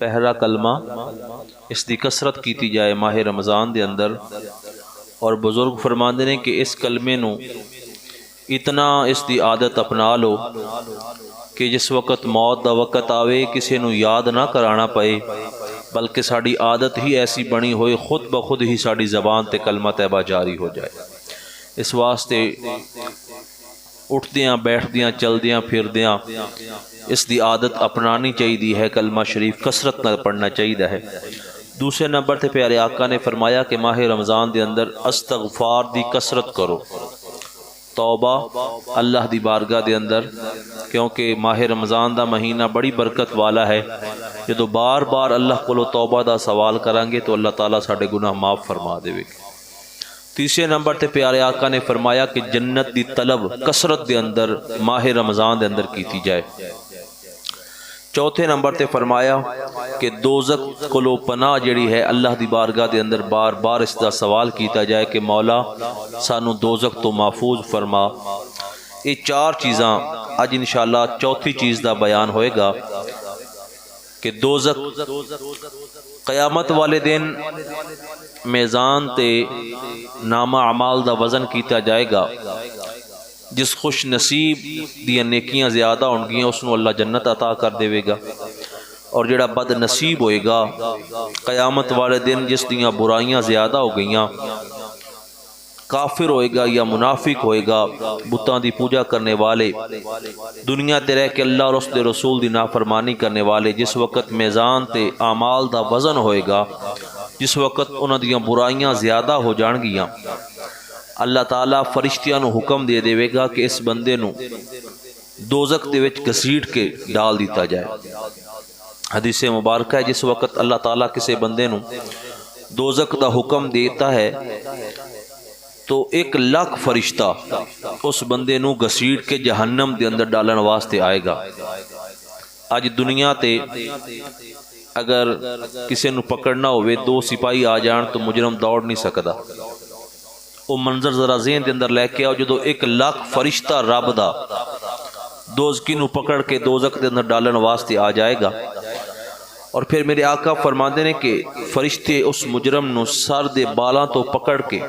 پہلا کلمہ اس دی کسرت کیتی جائے ماہ رمضان دے اندر، اور بزرگ فرماندے نے کہ اس کلمے نو اتنا اس دی عادت اپنا لو کہ جس وقت موت دا وقت آوے کسی نو یاد نہ کرانا پئے، بلکہ ساڑی عادت ہی ایسی بنی ہوئے خود بخود ہی ساڑی زبان تے کلمہ طیبہ جاری ہو جائے۔ اس واسطے اٹھدیاں بیٹھدیاں چلدیاں پھردیاں اس دی عادت اپنانی چاہیے ہے، کلمہ شریف کسرت نہ پڑھنا چاہیے ہے۔ دوسرے نمبر تے پیارے آقا نے فرمایا کہ ماہ رمضان دے اندر استغفار دی کسرت کرو، توبہ اللہ دی بارگاہ دے اندر، کیونکہ ماہ رمضان دا مہینہ بڑی برکت والا ہے۔ جدو بار بار اللہ کو توبہ دا سوال کریں گے تو اللہ تعالیٰ ساڑے گناہ معاف فرما دے گے۔ تیسرے نمبر تے پیارے آقا نے فرمایا کہ جنت دی طلب کسرت دے اندر ماہ رمضان دے اندر کیتی جائے۔ چوتھے نمبر تے فرمایا کہ دوزخ کولو پناہ جڑی ہے اللہ دی بارگاہ دے اندر بار بار اس دا سوال کیتا جائے کہ مولا سانو دوزخ تو محفوظ فرما۔ یہ چار چیزاں آج انشاءاللہ چوتھی چیز دا بیان ہوئے گا کہ دوزخ قیامت والے دن میزان تے نامہ اعمال دا وزن کیتا جائے گا۔ جس خوش نصیب دیاں نیکیاں زیادہ ہونگیاں اس نو اللہ جنت عطا کر دے گا، اور جڑا بد نصیب ہوئے گا قیامت والے دن جس دیاں برائیاں زیادہ ہو گئیاں، کافر ہوئے گا یا منافق ہوئے گا، بتاں دی پوجا کرنے والے، دنیا تے رہ کے اللہ اور اس دے رسول دی نافرمانی کرنے والے، جس وقت میزان تے اعمال دا وزن ہوئے گا، جس وقت انہاں دیاں برائیاں زیادہ ہو جان گیاں، اللہ تعالیٰ فرشتیاں نو حکم دے دے گا کہ اس بندے نو دوزخ دے وچ گھسیٹ کے ڈال دیتا جائے۔ حدیث مبارکہ ہے جس وقت اللہ تعالیٰ کسی بندے نو دوزخ دا حکم دیتا ہے تو 1,00,000 فرشتہ اس بندے نو گھسیٹ کے جہنم دے اندر ڈالن واسطے آئے گا۔ آج دنیا تے اگر کسی نو پکڑنا ہوئے 2 سپاہی آ جان تو مجرم دوڑ نہیں سکدا۔ وہ منظر ذرا ذہن دے اندر لے کے آؤ، جدو 1,00,000 فرشتہ رب دا دوزخی نو پکڑ کے دوزخ دے اندر ڈالن واسطے آ جائے گا، اور پھر میرے آقا فرماندے نے کہ فرشتے اس مجرم نو سر دے بالاں تو پکڑ کے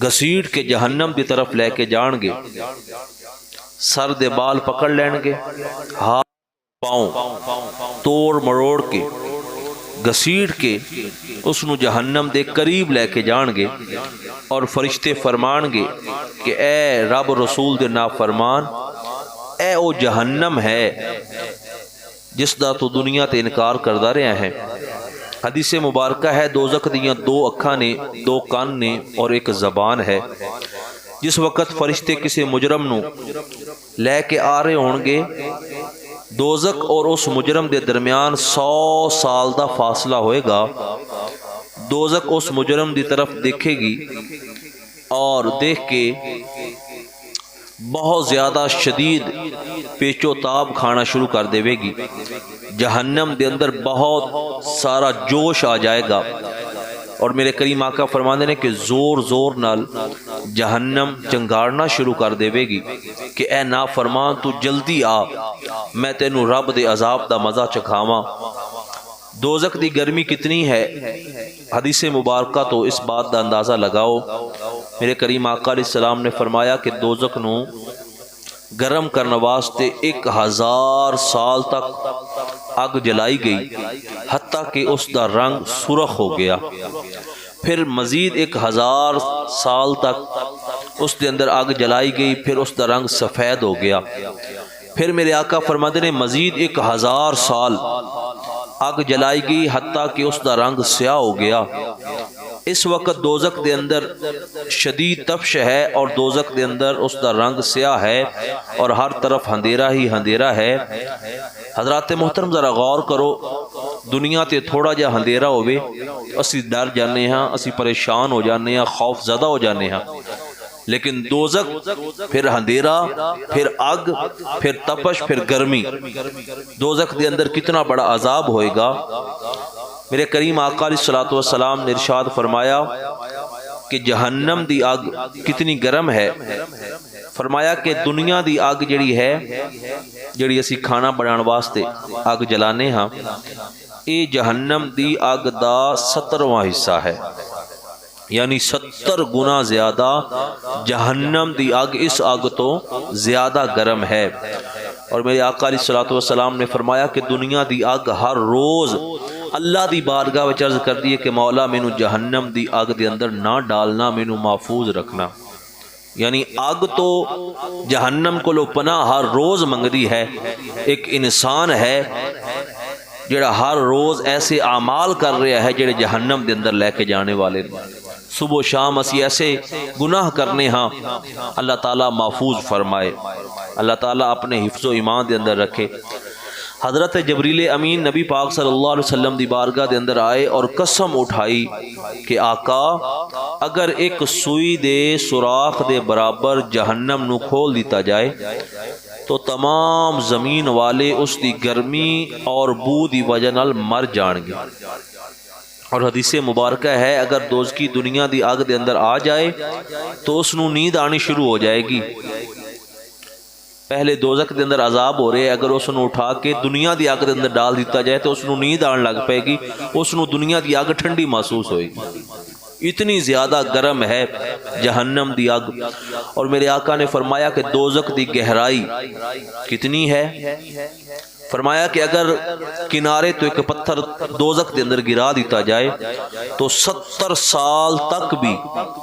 گھسیٹ کے جہنم دی طرف لے کے جان گے۔ سر دے بال پکڑ لین گے، ہاتھ پاؤں توڑ مروڑ کے گھسیٹ کے اس نو جہنم دے قریب لے کے جان گے، اور فرشتے فرمان گے کہ اے رب رسول دے نافرمان، اے او جہنم ہے جس دا تو دنیا تے انکار کردہ رہے ہیں۔ حدیث مبارکہ ہے دوزخ دیاں 2 اکھاں نے، 2 کان نے اور 1 زبان ہے۔ جس وقت فرشتے کسی مجرم نو لے کے آ رہے ہونگے، دوزخ اور اس مجرم دے درمیان 100 سال دا فاصلہ ہوئے گا۔ دوزخ اس مجرم دی طرف دیکھے گی اور دیکھ کے بہت زیادہ شدید پیچ و تاب کھانا شروع کر دے گی۔ جہنم دے اندر بہت سارا جوش آ جائے گا، اور میرے کریم آقا فرماندے نے کہ زور زور نال جہنم چنگارنا شروع کر دے گی کہ اے نافرمان تو جلدی آ، میں تینوں رب دے عذاب دا مزہ چکھاواں۔ دوزخ دی گرمی کتنی ہے، حدیث مبارکہ تو اس بات دا اندازہ لگاؤ۔ میرے کریم آقا علیہ السلام نے فرمایا کہ دوزخ نو گرم کرنے واسطے 1000 سال تک آگ جلائی گئی، حتیٰ کہ اس دا رنگ سرخ ہو گیا۔ پھر مزید 1000 سال تک اس دے اندر آگ جلائی گئی، پھر اس دا رنگ سفید ہو گیا۔ پھر میرے آقا فرماتے نے مزید 1000 سال آگ جلائی گئی، حتیٰ کہ اس دا رنگ سیاہ ہو گیا۔ اس وقت دوزخ دے اندر شدید تپش ہے، اور دوزخ دے اندر اس دا رنگ سیاہ ہے، اور ہر طرف اندھیرا ہی اندھیرا ہے۔ حضرات محترم ذرا غور کرو، دنیا تے تھوڑا جا اندھیرا ہوئے اسی ڈر جانے ہاں، اسی پریشان ہو جانے ہاں، خوف زدہ ہو جانے ہاں، لیکن دوزخ پھر اندھیرا، پھر آگ، پھر تپش، پھر گرمی۔ دوزخ دے اندر کتنا بڑا عذاب ہوئے گا۔ میرے کریم آقا علیہ السلام نے ارشاد فرمایا کہ جہنم دی آگ کتنی گرم ہے۔ فرمایا کہ دنیا دی آگ جڑی ہے جڑی اسی کھانا بنانے واسطے اگ جلانے ہاں، یہ جہنم دی اگ دا 70واں حصہ ہے، یعنی 70 گنا زیادہ جہنم دی اگ اس اگ تو زیادہ گرم ہے۔ اور میرے آقا علیہ الصلوۃ والسلام نے فرمایا کہ دنیا دی اگ ہر روز اللہ دی بارگاہ وچ عرض کردی ہے کہ مولا مینوں جہنم دی اگ دے اندر نہ ڈالنا، مینوں محفوظ رکھنا۔ یعنی اگ تو جہنم کو لو پناہ ہر روز منگدی ہے۔ ایک انسان ہے جڑا ہر روز ایسے اعمال کر رہا ہے جڑے جہنم دے اندر لے کے جانے والے، صبح و شام اسی ایسے گناہ کرنے ہاں، اللہ تعالیٰ محفوظ فرمائے، اللہ تعالیٰ اپنے حفظ و ایمان دے اندر رکھے۔ حضرت جبریل امین نبی پاک صلی اللہ علیہ وسلم دی بارگاہ دے اندر آئے اور قسم اٹھائی کہ آقا اگر ایک سوئی دے سوراخ دے برابر جہنم نو کھول دیتا جائے تو تمام زمین والے اس دی گرمی اور بو دی وجہ نال مر جان گے۔ اور حدیث مبارکہ ہے اگر دوزخی دنیا دی آگ دے اندر آ جائے تو اس نو نیند آنی شروع ہو جائے گی۔ پہلے دوزخ دے اندر عذاب ہو رہے ہیں، اگر اس نو اٹھا کے دنیا دی آگ دے اندر ڈال دیتا جائے تو اس نو نیند آن لگ پائے گی، اس نو دنیا دی آگ ٹھنڈی محسوس ہوئے گی، اتنی زیادہ گرم ہے جہنم دی آگ۔ اور میرے آقا نے فرمایا کہ دوزخ دی گہرائی کتنی ہے؟ فرمایا کہ اگر کنارے تو ایک پتھر دوزخ دے اندر گرا دیتا جائے تو 70 سال تک بھی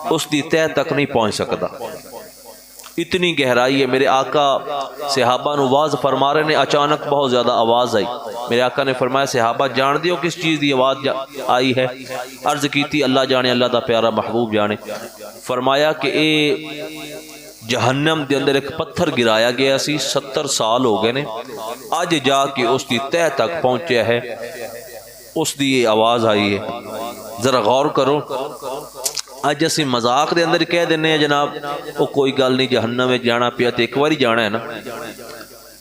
اس دی تہ تک نہیں پہنچ سکتا، اتنی گہرائی ہے۔ میرے آقا صحابہ نو آواز فرما رہے نے، اچانک بہت زیادہ آواز آئی۔ میرے آقا نے فرمایا صحابہ جان دیو کس چیز دی آواز آئی ہے؟ عرض کی تھی اللہ جانے، اللہ دا پیارا محبوب جانے۔ فرمایا کہ اے جہنم دے اندر ایک پتھر گرایا گیا سی، 70 سال ہو گئے نے، آج جا کے اس دی تہ تک پہنچیا ہے، اس دی یہ آواز آئی ہے۔ ذرا غور کرو، اج اسی مذاق دے اندر کہہ دینے ہیں جناب وہ کوئی گل نہیں جہنم میں جانا پیا تو ایک باری جانا ہے نا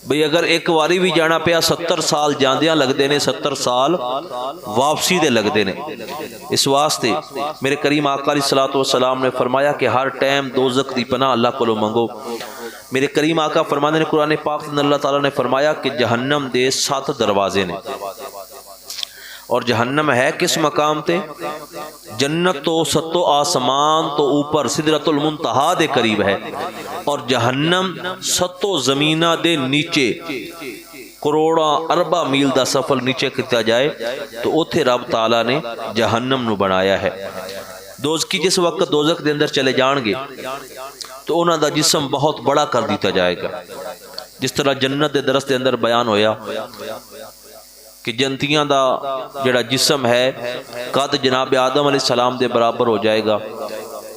بھئی، اگر ایک باری بھی جانا پیا 70 سال جاندیاں لگ دینے، 70 سال واپسی دے لگ دینے۔ اس واسطے میرے کریم آقا علیہ الصلوۃ والسلام نے فرمایا کہ ہر ٹائم دوزخ دی پناہ اللہ کو منگو۔ میرے کریم آقا فرمانے نے قرآن پاک میں اللہ تعالیٰ نے فرمایا کہ جہنم دے 7 دروازے نے، اور جہنم ہے کس مقام تے؟ جنت تو 7 آسمان تو اوپر سدرۃ المنتہا دے قریب ہے، اور جہنم 7 زمینہ دے نیچے، کروڑا اربا میل دا سفر نیچے کیتا جائے تو اوتھے رب تعالیٰ نے جہنم نو بنایا ہے۔ دوزخی جس وقت دوزخ دے اندر چلے جان گے تو انہاں دا جسم بہت بڑا کر دیتا جائے گا، جس طرح جنت دے درس دے اندر بیان ہویا کہ جنتیاں دا جڑا جسم ہے قد جناب آدم علیہ السلام دے برابر ہو جائے گا،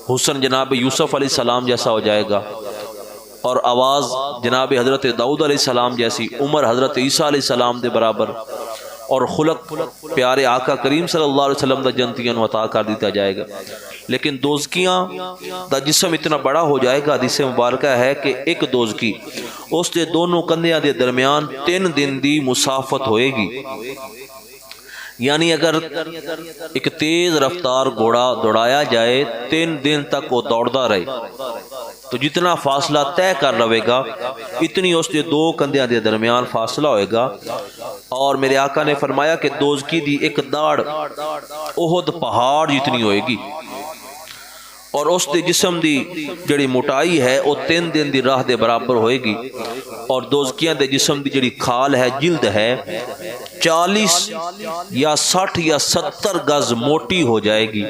حسن جناب یوسف علیہ السلام جیسا ہو جائے گا، اور آواز جناب حضرت داؤد علیہ السلام جیسی، عمر حضرت عیسیٰ علیہ السلام دے برابر، اور خلق پیارے آقا کریم صلی اللہ علیہ وسلم دا جنتیاں نو عطا کر دیتا جائے گا۔ لیکن دوزکیاں دا جسم اتنا بڑا ہو جائے گا، حدیث مبارکہ ہے کہ ایک دوزکی اس دے دونوں کندھیاں دے درمیان 3 دن دی مسافت ہوئے گی، یعنی اگر ایک تیز رفتار گھوڑا دوڑایا جائے 3 دن تک وہ دوڑتا رہے تو جتنا فاصلہ طے کر رہے گا اتنی اس دے 2 کندھیاں دے درمیان فاصلہ ہوئے گا۔ اور میرے آقا نے فرمایا کہ دوزکی دی ایک داڑھ احد پہاڑ جتنی ہوئے گی، اور اس دے جسم دی جڑی موٹائی ہے وہ 3 دن دی راہ دے برابر ہوئے گی، اور دوزکیاں دے جسم دی جڑی کھال ہے، جلد ہے، 40 یا 60 یا 70 گز موٹی ہو جائے گی۔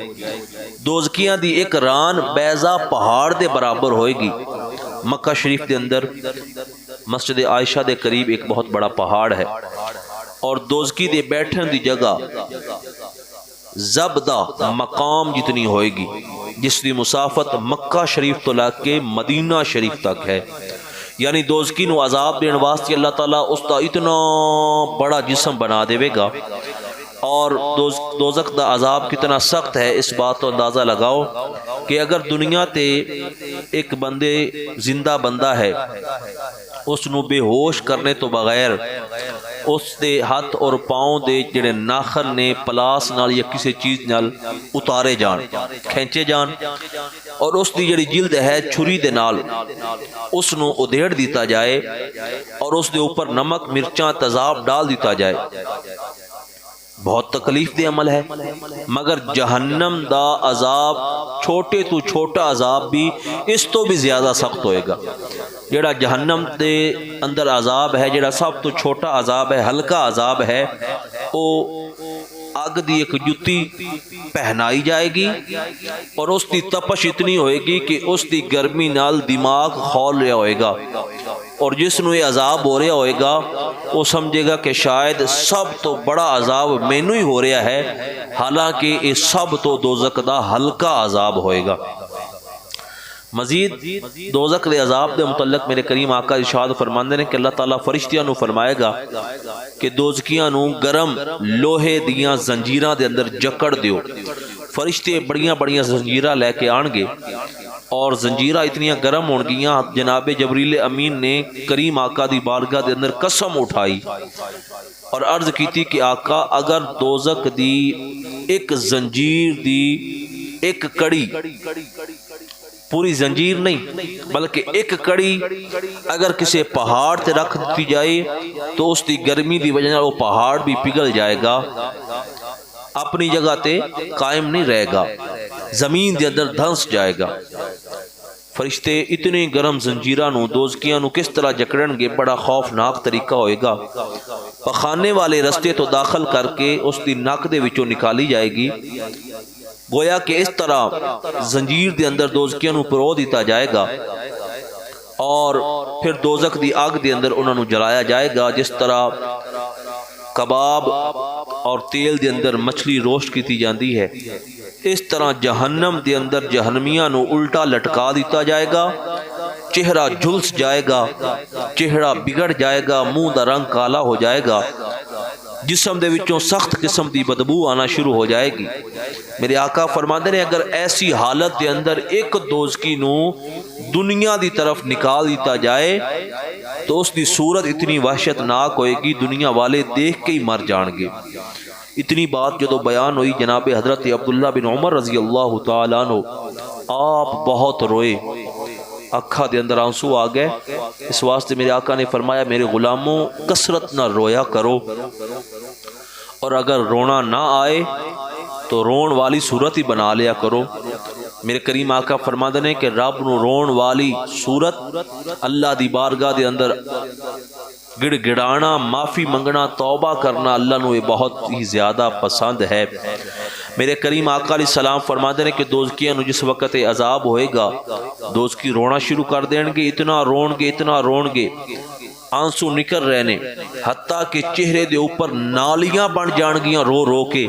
دوزکیاں دی ایک ران بیضا پہاڑ دے برابر ہوئے گی۔ مکہ شریف دے اندر مسجد عائشہ دے قریب ایک بہت بڑا پہاڑ ہے، اور دوزکی دے بیٹھن دی جگہ زبدہ مقام جتنی ہوئے گی، جس دی مسافت مکہ شریف تو لے کے مدینہ شریف تک ہے۔ یعنی دوزکی نو عذاب دین واسطے اللہ تعالیٰ اس دا اتنا بڑا جسم بنا دے گا، اور دوزخ دا عذاب کتنا سخت ہے اس بات تو اندازہ لگاؤ کہ اگر دنیا تے ایک بندے زندہ بندہ ہے اس نو بے ہوش کرنے تو بغیر اس دے ہاتھ اور پاؤں دے جڑے ناخن نے پلاس نال یا کسی چیز نال اتارے جان، کھینچے جان، اور اس دی جڑی جلد ہے چھری دے نال اس نو ادھیڑ دیتا جائے اور اس دے اوپر نمک مرچاں تیزاب ڈال دیتا جائے۔ بہت تکلیف دہ عمل ہے، مگر جہنم دا عذاب چھوٹے تو چھوٹا عذاب بھی اس تو بھی زیادہ سخت ہوئے گا۔ جڑا جہنم دے اندر عذاب ہے، جڑا سب تو چھوٹا عذاب ہے، ہلکا عذاب ہے، وہ اگ دی ایک جتی پہنائی جائے گی اور اس دی تپش اتنی ہوئے گی کہ اس دی گرمی نال دماغ کھول رہا ہوئے گا، اور جس نو یہ عذاب ہو رہا ہوئے گا وہ سمجھے گا کہ شاید سب تو بڑا عذاب مینوں ہی ہو رہا ہے، حالانکہ یہ سب تو دوزخ دا ہلکا عذاب ہوئے گا۔ مزید دوزخ دے عذاب دے متعلق میرے کریم آقا ارشاد فرماندے نے کہ اللہ تعالیٰ فرشتیاں نو فرمائے گا کہ دوزخیاں نو گرم لوہے دیاں زنجیراں دے اندر جکڑ دیو۔ فرشتے بڑیاں بڑیاں زنجیراں لے کے آن گے اور زنجیراں اتنیاں گرم ہون گیاں، جناب جبریل امین نے کریم آقا دی بارگاہ دے اندر قسم اٹھائی اور عرض کیتی کہ آقا اگر دوزخ دی ایک زنجیر دی ایک کڑی، پوری زنجیر نہیں بلکہ ایک کڑی اگر کسی پہاڑ تے رکھ دی جائے تو اس دی گرمی دی وجہ وہ پہاڑ بھی پگھل جائے گا، اپنی جگہ تے قائم نہیں رہے گا، زمین دے اندر دھنس جائے گا۔ فرشتے اتنے گرم زنجیراں نو دوزخیاں نو کس طرح جکڑن گے، بڑا خوفناک طریقہ ہوئے گا۔ پخانے والے رستے تو داخل کر کے اس دی ناک دے وچوں نکالی جائے گی، گویا کہ اس طرح زنجیر دے اندر دوزخیاں نو پرو دیتا جائے گا اور پھر دوزخ دی آگ دے اندر انہاں نو جلایا جائے گا، جس طرح کباب اور تیل دے اندر مچھلی روسٹ کیتی جاندی ہے، اس طرح جہنم دے اندر جہنمیاں نو الٹا لٹکا دیتا جائے گا، چہرہ جھلس جائے گا، چہرہ بگڑ جائے گا، منہ دا رنگ کالا ہو جائے گا، جسم دے وچوں سخت قسم دی بدبو آنا شروع ہو جائے گی۔ میرے آقا فرماندے نے اگر ایسی حالت دے اندر ایک دوزخی نو دنیا دی طرف نکال دیتا جائے تو اس دی صورت اتنی وحشت ناک ہوئے گی دنیا والے دیکھ کے ہی مر جان گے۔ اتنی بات جدو بیان ہوئی جناب حضرت عبداللہ بن عمر رضی اللہ تعالیٰ عنہ، آپ بہت روئے، اکھا دے اندر آنسو آ گئے۔ اس واسطے میرے آقا نے فرمایا میرے غلاموں کثرت نہ رویا کرو، اور اگر رونا نہ آئے تو رون والی صورت ہی بنا لیا کرو۔ میرے کریم آقا فرماندے نے کہ رب نو رون والی صورت اللہ دی بارگاہ دے اندر گڑ گڑانا، معافی منگنا، توبہ کرنا اللہ نو یہ بہت ہی زیادہ پسند ہے۔ میرے کریم آقا علیہ السلام فرماتے ہیں کہ دوزخیاں نو جس وقت عذاب ہوئے گا دوزخی رونا شروع کر دیں گے، اتنا رون گے آنسو نکل رہے نے، حتیٰ کہ چہرے دے اوپر نالیاں بن جان گیاں رو رو کے،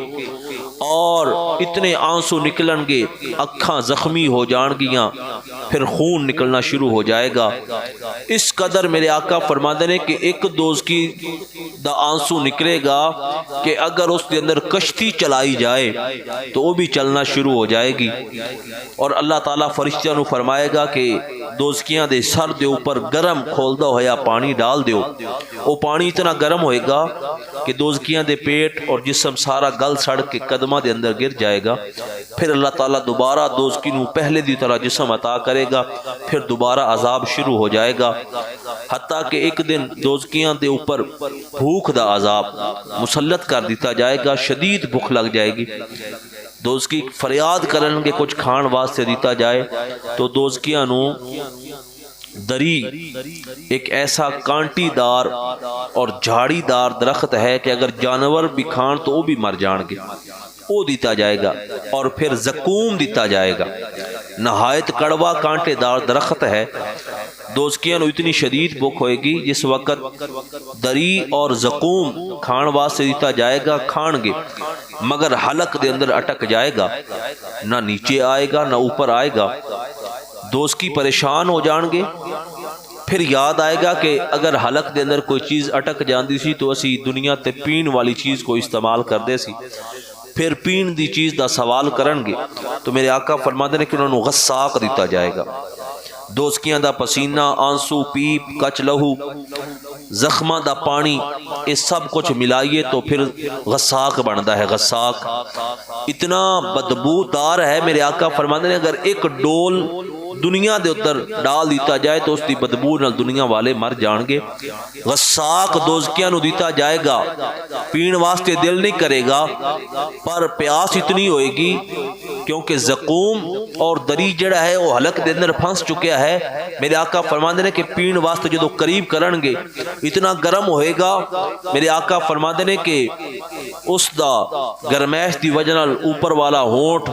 اور اتنے آنسو نکلن گے اکھاں زخمی ہو جان گیاں، پھر خون نکلنا شروع ہو جائے گا۔ اس قدر میرے آقا فرماتے ہیں کہ ایک دوزخی دا آنسو نکلے گا کہ اگر اس کے اندر کشتی چلائی جائے تو وہ بھی چلنا شروع ہو جائے گی، اور اللہ تعالیٰ فرشتیاں نو فرمائے گا کہ دوزخیاں دے سر دے اوپر گرم کھولدا ہویا پانی ڈال دیو۔ وہ پانی اتنا گرم ہوئے گا کہ دوزخیاں دے پیٹ اور جسم سارا گل سڑ کے قدمہ دے اندر گر جائے گا۔ پھر اللہ تعالیٰ دوبارہ دوزخی نو پہلے دی طرح جسم عطا کرے گا، پھر دوبارہ عذاب شروع ہو جائے گا، حتیٰ کہ ایک دن دوزخیاں دے اوپر بھوک دا عذاب مسلط کر دیتا جائے گا، شدید بھوک لگ جائے گی۔ دوزخی فریاد کرن کے کچھ کھان واسطے دیتا جائے تو دوزخیاں نو دری ایک ایسا کانٹی دار اور جھاڑی دار درخت ہے کہ اگر جانور بھی کھان تو وہ بھی مر جان گے، وہ دیتا جائے گا، اور پھر زقوم دیتا جائے گا، نہایت کڑوا کانٹے دار درخت ہے۔ دوزخیاں نو اتنی شدید بھوک ہوئے گی جس وقت دری اور زقوم کھان واسطے دیتا جائے گا، کھان گے مگر حلق دے اندر اٹک جائے گا، نہ نیچے آئے گا نہ اوپر آئے گا۔ دوزخی پریشان ہو جان گے، پھر یاد آئے گا کہ اگر حلق دے اندر کوئی چیز اٹک جاندی سی تو اسی دنیا تے پین والی چیز کو استعمال کر دے سی، پھر پین دی چیز دا سوال کرن گے تو میرے آقا فرماتے ہیں کہ انہوں نے غساق دیتا جائے گا۔ دوزکیاں دا پسینہ، آنسو، پیپ، کچ لہو، زخماں دا پانی، یہ سب کچھ ملائیے تو پھر غساق بنتا ہے۔ غساق اتنا بدبودار ہے، میرے آقا فرماتے ہیں اگر ایک ڈول دنیا دے اتر ڈال دیتا جائے تو اس دی بدبو نال دنیا والے مر جان گے۔ غساق دوزکیاں نو دیتا جائے گا، پین واسطے دل نہیں کرے گا، پر پیاس اتنی ہوئے گی کیونکہ زقوم اور دری جڑا ہے وہ حلق دے اندر پھنس چکیا ہے۔ میرے آقا فرماندے نے کہ پین واسطے جدو قریب کرن گے اتنا گرم ہوئے گا، میرے آقا فرماندے نے کہ اس دا گرمیش دی وجہ نال اوپر والا ہونٹ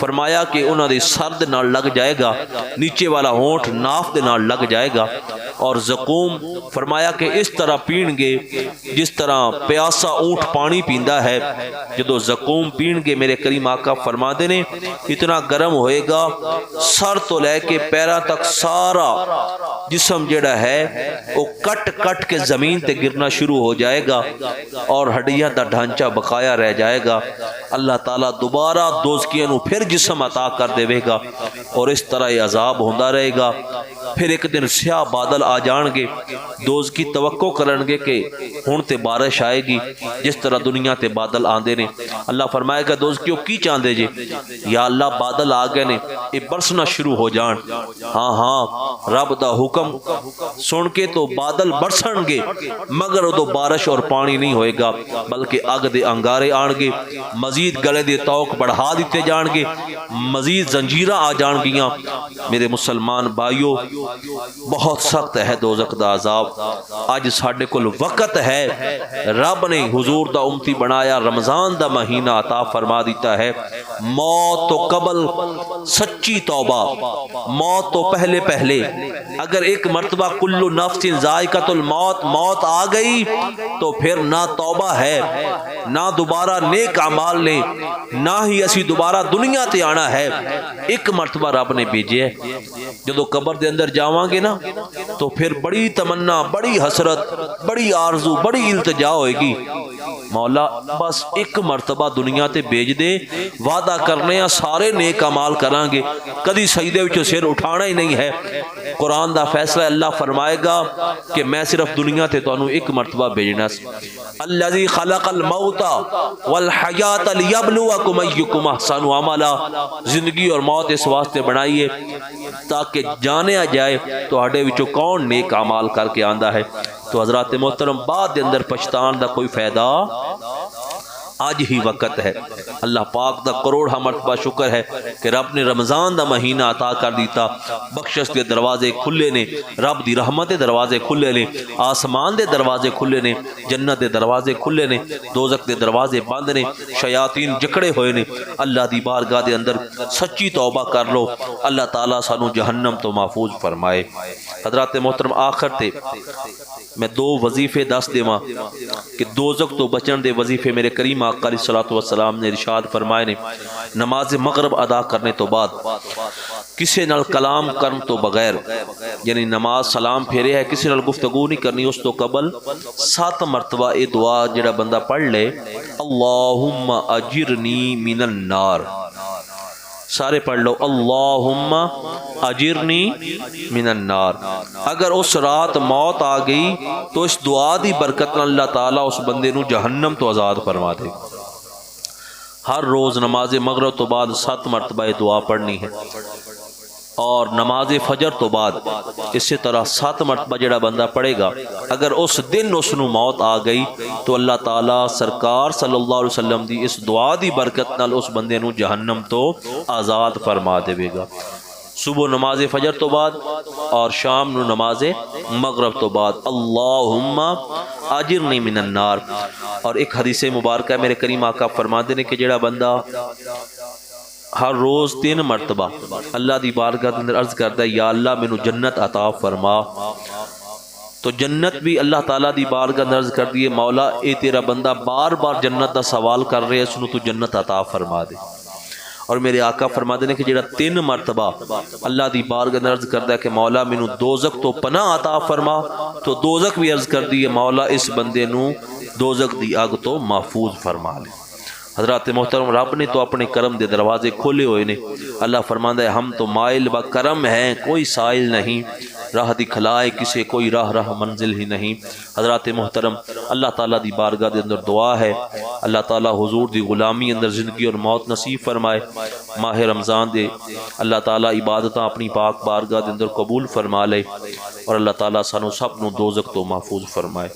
فرمایا کہ انہاں دے سرد نال لگ جائے گا، نیچے والا ہونٹ ناف دے نال لگ جائے گا، اور زقوم فرمایا کہ اس طرح پین گے جس طرح پیاسا اونٹ پانی پیندا ہے۔ جدو زقوم پین گے میرے کریم آقا فرماندے نے اتنا گرم ہوئے گا، سر تو لے کے پیرا تک سارا جسم جڑا ہے وہ کٹ کٹ کے زمین تے گرنا شروع ہو جائے گا اور ہڈیاں دا ڈھانچہ بقایا رہ جائے گا۔ اللہ تعالیٰ دوبارہ دوزکیاں نو پھر جسم عطا کر دے گا اور اس طرح یہ عذاب ہوندہ رہے گا۔ پھر ایک دن سیاہ بادل آ جان گے، دوزکی توقع کرن گے کہ ہن تے بارش آئے گی جس طرح دنیا تے بادل آندے نے۔ اللہ فرمائے گا دوزکیوں کی چاندے جے؟ یا اللہ بادل آ گئے نے، یہ برسنا شروع ہو جان۔ ہاں ہاں رب دا حکم سن کے تو بادل برسن گے، مگر ادو بارش اور پانی نہیں ہوئے گا بلکہ اگ دے انگارے آن گے، مزید گلے دے توق بڑھا دیتے جان گے، مزید زنجیرہ آ جان گیاں۔ میرے مسلمان بھائیو بہت سخت ہے دوزخ دا عذاب۔ آج ساڈے کول وقت ہے، رب نے حضور دا امتی بنایا، رمضان دا مہینہ عطا فرما دیتا ہے۔ موت تو قبل سچی توبہ، موت تو پہلے پہلے اگر ایک مرتبہ کل نفس ذائقۃ الموت، موت آ گئی تو پھر نہ توبہ ہے، نہ دوبارہ نیک اعمال نے، نہ ہی اسی دوبارہ دنیا تے آنا ہے۔ ایک مرتبہ رب نے بھیجے ہے، جدو قبر دے اندر جاواں گے نا تو پھر بڑی تمنا، بڑی حسرت، بڑی آرزو، بڑی التجا ہوئے گی، مولا بس ایک مرتبہ دنیا تے بھیج دے، وعدہ کرنے ہیں سارے نیک اعمال کران گے، کدی سجدے وچوں سر اٹھانا ہی نہیں ہے۔ قرآن دا فیصلہ اللہ فرمائے گا کہ میں صرف دنیا تے تانوں ایک مرتبہ بھیجنا سی۔ الذی خلق الموت والحیات لیبلوکم ایکم احسن عملا، زندگی اور موت اس واسطے بنائی ہے تاکہ جانیا جائے تو ہڈے وچوں کون نیک اعمال کر کے آندا ہے۔ تو حضرات محترم بعد دے اندر پچھتان دا کوئی فائدہ آج ہی وقت ہے۔ اللہ پاک دا کروڑا مرتبہ شکر ہے کہ رب نے رمضان دا مہینہ عطا کر دیتا، بخشش دے دروازے کھلے نے، رب دی رحمت دے دروازے کھلے نے، آسمان دے دروازے کھلے نے، جنت دے دروازے کھلے نے، دوزخ دے دروازے بند نے، شیاطین جکڑے ہوئے نے۔ اللہ دی بارگاہ دے اندر سچی توبہ کر لو، اللہ تعالیٰ سانو جہنم تو محفوظ فرمائے۔ حضرات محترم آخر تے میں دو وظیفے دس دیواں کہ دوزخ تو بچن دے وظیفے میرے کریم آقا علیہ الصلوۃ والسلام نے ارشاد فرمائے نے۔ نماز مغرب ادا کرنے تو بعد کسی نال کلام کرن تو بغیر، یعنی نماز سلام پھیرے ہے، کسی نال گفتگو نہیں کرنی، اس تو قبل 7 مرتبہ یہ دعا جڑا بندہ پڑھ لے، اللہم اجرنی من النار، سارے پڑھ لو، اللہم اجرنی من النار۔ اگر اس رات موت آ گئی تو اس دعا دی برکت نال اللہ تعالیٰ اس بندے نو جہنم تو آزاد فرما دے۔ ہر روز نماز مغرب تو بعد 7 مرتبہ یہ دعا پڑھنی ہے، اور نماز فجر تو بعد اسی طرح 7 مرتبہ جڑا بندہ پڑھے گا، اگر اس دن اس نو موت آ گئی تو اللہ تعالیٰ سرکار صلی اللہ علیہ وسلم دی اس دعا دی برکت نال اس بندے نو جہنم تو آزاد فرما دے گا۔ صبح نماز فجر تو بعد اور شام نو نماز مغرب تو بعد اللہم اجرنی من النار۔ اور ایک حدیث مبارکہ میرے کریم آقا فرماتے ہیں کہ جڑا بندہ ہر روز 3 مرتبہ اللہ دی بارگاہ اندر عرض کرتا ہے یا اللہ مینوں جنت عطا فرما، تو جنت بھی اللہ تعالیٰ دی بارگاہ اندر عرض کر دیے مولا اے تیرا بندہ بار بار جنت دا سوال کر رہے اس نو تو جنت عطا فرما دے۔ اور میرے آقا فرماتے ہیں کہ جڑا 3 مرتبہ اللہ دی بارگاہ اندر عرض کرتا ہے کہ مولا مینوں دوزخ تو پناہ عطا فرما، تو دوزخ بھی عرض کر دی مولا اس بندے نو دوزخ دی آگ تو محفوظ فرما لے۔ حضرات محترم رب نے تو اپنے کرم دے دروازے کھولے ہوئے نے. اللہ فرماندا ہے ہم تو مائل با کرم ہیں کوئی سائل نہیں، راہ دکھلائے کسے کوئی راہ منزل ہی نہیں. حضرات محترم اللہ تعالیٰ دی بارگاہ دے اندر دعا ہے اللہ تعالیٰ حضور دی غلامی اندر زندگی اور موت نصیب فرمائے. ماہ رمضان دے اللہ تعالیٰ عبادتاں اپنی پاک بارگاہ دے اندر قبول فرما لے اور اللہ تعالیٰ سانو سب نو دوزخ تو محفوظ فرمائے.